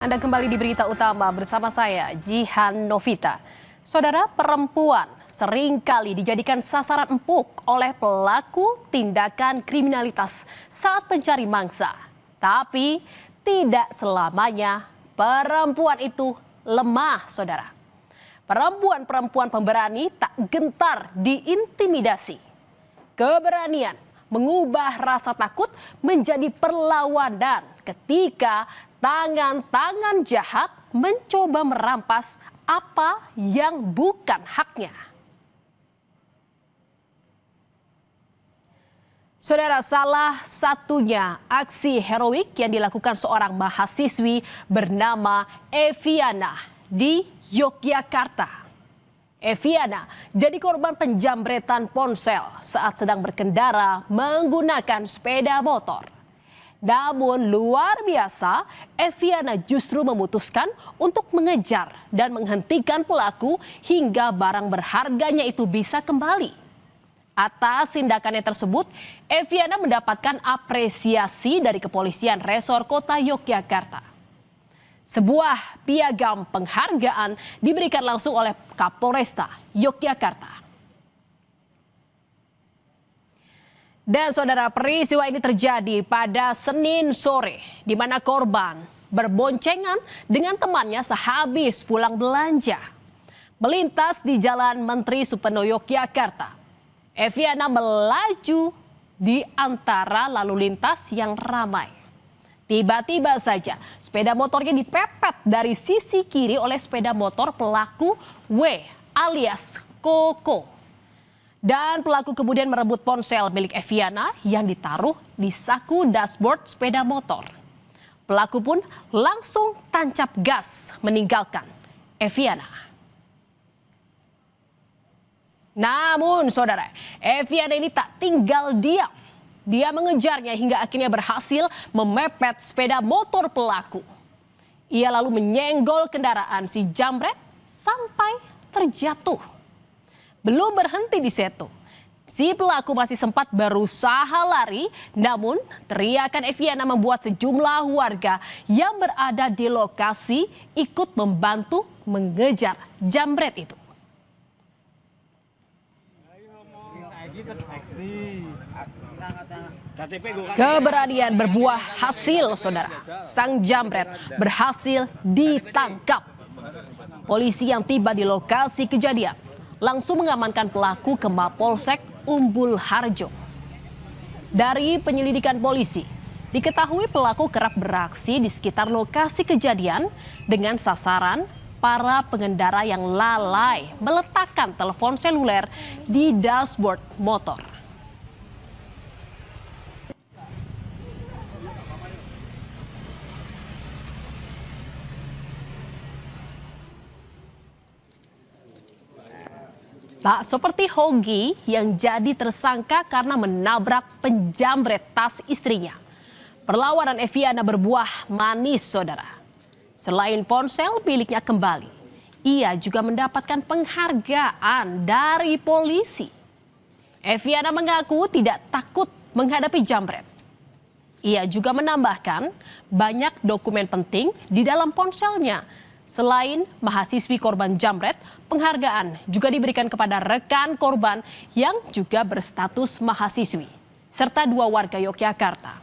Anda kembali di berita utama bersama saya, Jihan Novita. Saudara, perempuan seringkali dijadikan sasaran empuk oleh pelaku tindakan kriminalitas saat mencari mangsa. Tapi tidak selamanya perempuan itu lemah, saudara. Perempuan-perempuan pemberani tak gentar diintimidasi. Keberanian mengubah rasa takut menjadi perlawanan ketika tangan-tangan jahat mencoba merampas apa yang bukan haknya. Saudara, salah satunya aksi heroik yang dilakukan seorang mahasiswi bernama Eviana di Yogyakarta. Eviana jadi korban penjambretan ponsel saat sedang berkendara menggunakan sepeda motor. Namun luar biasa, Eviana justru memutuskan untuk mengejar dan menghentikan pelaku hingga barang berharganya itu bisa kembali. Atas tindakannya tersebut, Eviana mendapatkan apresiasi dari Kepolisian Resor Kota Yogyakarta. Sebuah piagam penghargaan diberikan langsung oleh Kapolresta Yogyakarta. Dan saudara, peristiwa ini terjadi pada Senin sore di mana korban berboncengan dengan temannya sehabis pulang belanja. Melintas di Jalan Menteri Supeno Yogyakarta. Eviana melaju di antara lalu lintas yang ramai. Tiba-tiba saja sepeda motornya dipepet dari sisi kiri oleh sepeda motor pelaku W alias Koko. Dan pelaku kemudian merebut ponsel milik Eviana yang ditaruh di saku dashboard sepeda motor. Pelaku pun langsung tancap gas meninggalkan Eviana. Namun saudara, Eviana ini tak tinggal diam. Dia mengejarnya hingga akhirnya berhasil memepet sepeda motor pelaku. Ia lalu menyenggol kendaraan si jambret sampai terjatuh. Belum berhenti di situ. Si pelaku masih sempat berusaha lari, namun teriakan Eviana membuat sejumlah warga yang berada di lokasi ikut membantu mengejar jambret itu. Keberanian berbuah hasil, saudara. Sang jambret berhasil ditangkap. Polisi yang tiba di lokasi kejadian langsung mengamankan pelaku ke Mapolsek Umbul Harjo. Dari penyelidikan polisi, diketahui pelaku kerap beraksi di sekitar lokasi kejadian dengan sasaran para pengendara yang lalai meletakkan telepon seluler di dashboard motor. Tak seperti Hogi yang jadi tersangka karena menabrak penjambret tas istrinya. Perlawanan Eviana berbuah manis, saudara. Selain ponsel miliknya kembali, ia juga mendapatkan penghargaan dari polisi. Eviana mengaku tidak takut menghadapi jambret. Ia juga menambahkan banyak dokumen penting di dalam ponselnya. Selain mahasiswi korban jambret, penghargaan juga diberikan kepada rekan korban yang juga berstatus mahasiswi, serta 2 warga Yogyakarta.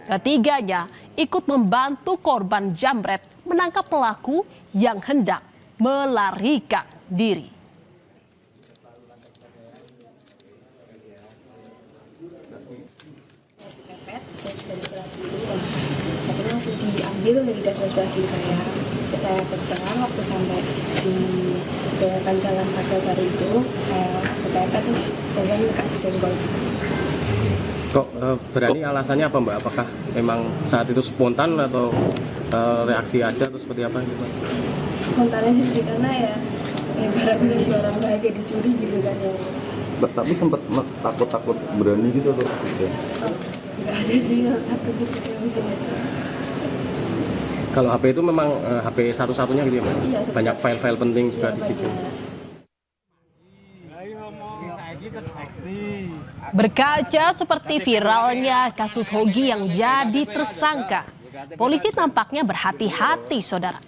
Ketiganya ikut membantu korban jambret menangkap pelaku yang hendak melarikan diri. Langsung diambil dari dashboard kiri saya berjalan waktu sampai di belokan jalan Pagal Baru itu saya kepepet terus kemudian kak disenggol gitu. Kok berani alasannya apa Mbak? Apakah memang saat itu spontan atau reaksi aja atau seperti apa gitu? Spontan aja sih karena ya barang berharga dicuri gitu kan ya. Tapi sempat takut berani gitu loh. Enggak ada sih takut gitu misalnya. Kalau HP itu memang HP satu-satunya gitu ya Mbak? Iya, banyak file-file penting juga di situ. Berkaca seperti viralnya kasus Hogi yang jadi tersangka, polisi tampaknya berhati-hati, saudara.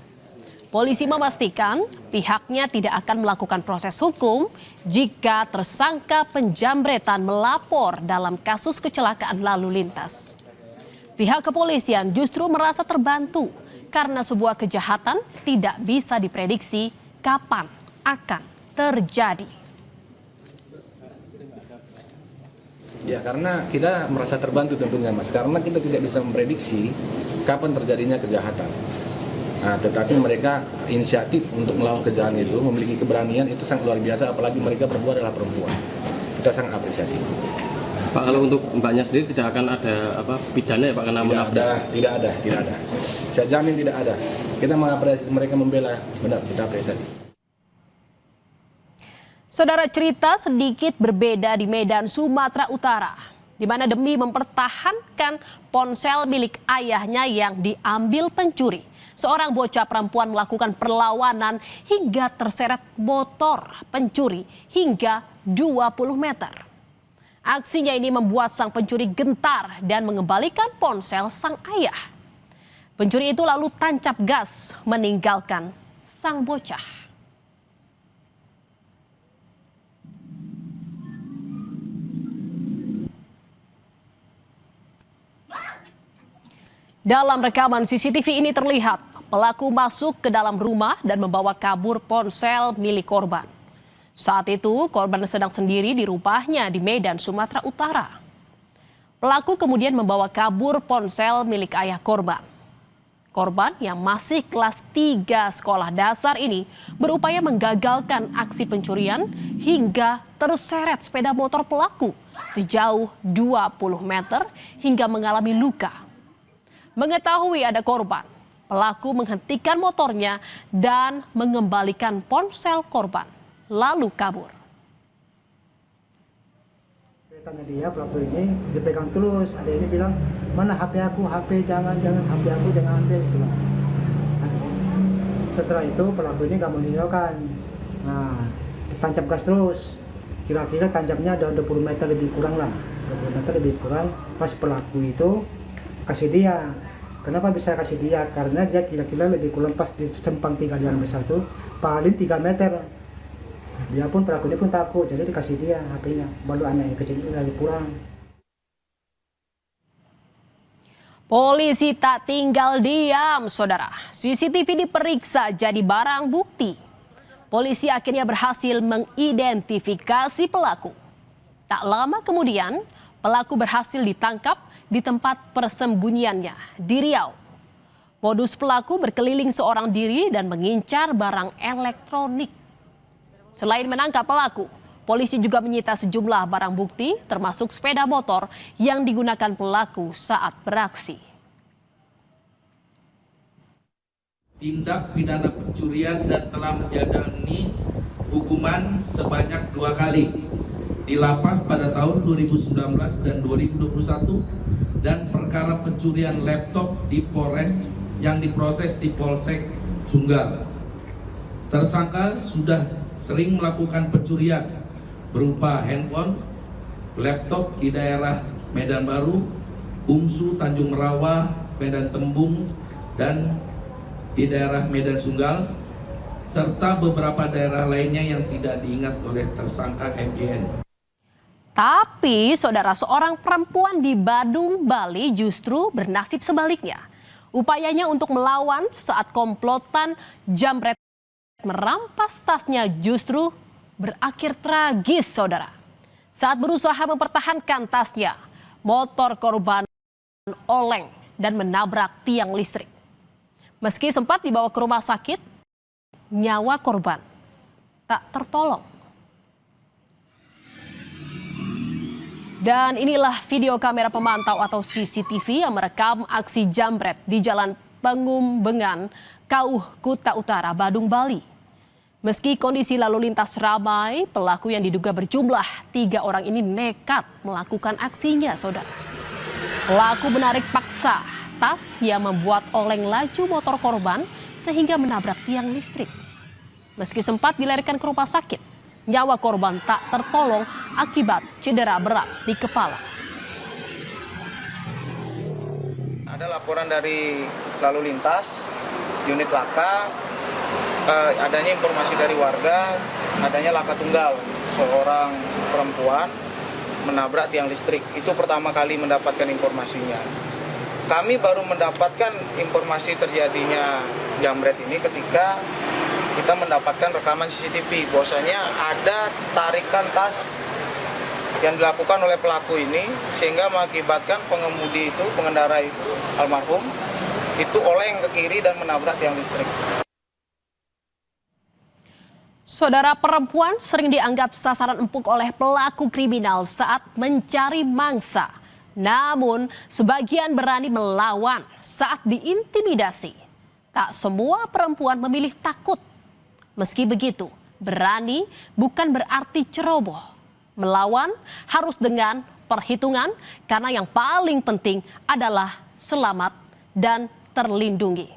Polisi memastikan pihaknya tidak akan melakukan proses hukum jika tersangka penjambretan melapor dalam kasus kecelakaan lalu lintas. Pihak kepolisian justru merasa terbantu karena sebuah kejahatan tidak bisa diprediksi kapan akan terjadi. Ya, karena kita merasa terbantu tentunya, Mas, karena kita tidak bisa memprediksi kapan terjadinya kejahatan. Nah, tetapi mereka inisiatif untuk melawan kejahatan itu, memiliki keberanian itu sangat luar biasa, apalagi mereka berdua adalah perempuan. Kita sangat apresiasi. Pak, kalau untuk Mbaknya sendiri tidak akan ada pidana ya Pak karena Tidak ada. Saya jamin tidak ada. Kita mengapresiasi mereka membela, benar kita apresiasi. Saudara, cerita sedikit berbeda di Medan, Sumatera Utara, di mana demi mempertahankan ponsel milik ayahnya yang diambil pencuri, seorang bocah perempuan melakukan perlawanan hingga terseret motor pencuri hingga 20 meter. Aksinya ini membuat sang pencuri gentar dan mengembalikan ponsel sang ayah. Pencuri itu lalu tancap gas meninggalkan sang bocah. Dalam rekaman CCTV ini terlihat pelaku masuk ke dalam rumah dan membawa kabur ponsel milik korban. Saat itu korban sedang sendiri di rumahnya di Medan, Sumatera Utara. Pelaku kemudian membawa kabur ponsel milik ayah korban. Korban yang masih kelas 3 sekolah dasar ini berupaya menggagalkan aksi pencurian hingga terseret sepeda motor pelaku sejauh 20 meter hingga mengalami luka. Mengetahui ada korban, pelaku menghentikan motornya dan mengembalikan ponsel korban, lalu kabur. Tanya dia, pelaku ini dipegang terus. Ada ini bilang, mana HP aku, HP jangan HP aku jangan ambil gitu. Setelah itu pelaku ini gak meninggalkan. Nah, ditancap gas terus. Kira-kira tancapnya ada 20 meter lebih kurang lah. 20 meter lebih kurang. Pas pelaku itu kasih dia. Kenapa bisa kasih dia? Karena dia kira-kira lebih kurang pas di sempang 3 jalan besar itu paling 3 meter. Dia pun pelaku ini pun takut, jadi dikasih dia HP-nya. Baru anak yang kecil itu lagi pulang. Polisi tak tinggal diam, saudara. CCTV diperiksa jadi barang bukti. Polisi akhirnya berhasil mengidentifikasi pelaku. Tak lama kemudian, pelaku berhasil ditangkap di tempat persembunyiannya di Riau. Modus pelaku berkeliling seorang diri dan mengincar barang elektronik. Selain menangkap pelaku, polisi juga menyita sejumlah barang bukti termasuk sepeda motor yang digunakan pelaku saat beraksi. Tindak pidana pencurian dan telah menjalani hukuman sebanyak 2 kali di lapas pada tahun 2019 dan 2021 dan perkara pencurian laptop di Polres yang diproses di Polsek Sunggal. Tersangka sudah sering melakukan pencurian berupa handphone, laptop di daerah Medan Baru, Umsu, Tanjung Merawah, Medan Tembung, dan di daerah Medan Sunggal, serta beberapa daerah lainnya yang tidak diingat oleh tersangka MYN. Tapi, saudara, seorang perempuan di Badung, Bali justru bernasib sebaliknya. Upayanya untuk melawan saat komplotan jambret merampas tasnya justru berakhir tragis, saudara. Saat berusaha mempertahankan tasnya, motor korban oleng dan menabrak tiang listrik. Meski sempat dibawa ke rumah sakit, nyawa korban tak tertolong. Dan inilah video kamera pemantau atau CCTV yang merekam aksi jambret di Jalan Pangumbengan, Kauh, Kuta Utara, Badung, Bali. Meski kondisi lalu lintas ramai, pelaku yang diduga berjumlah 3 orang ini nekat melakukan aksinya, saudara. Pelaku menarik paksa tas yang membuat oleng laju motor korban sehingga menabrak tiang listrik. Meski sempat dilarikan ke rumah sakit, nyawa korban tak tertolong akibat cedera berat di kepala. Ada laporan dari lalu lintas, unit laka, adanya informasi dari warga, adanya laka tunggal, seorang perempuan menabrak tiang listrik. Itu pertama kali mendapatkan informasinya. Kami baru mendapatkan informasi terjadinya jambret ini ketika kita mendapatkan rekaman CCTV bahwasanya ada tarikan tas yang dilakukan oleh pelaku ini sehingga mengakibatkan pengemudi itu, pengendara itu, almarhum itu oleng ke kiri dan menabrak tiang listrik. Saudara, perempuan sering dianggap sasaran empuk oleh pelaku kriminal saat mencari mangsa. Namun, sebagian berani melawan saat diintimidasi. Tak semua perempuan memilih takut. Meski begitu, berani bukan berarti ceroboh. Melawan harus dengan perhitungan karena yang paling penting adalah selamat dan terlindungi.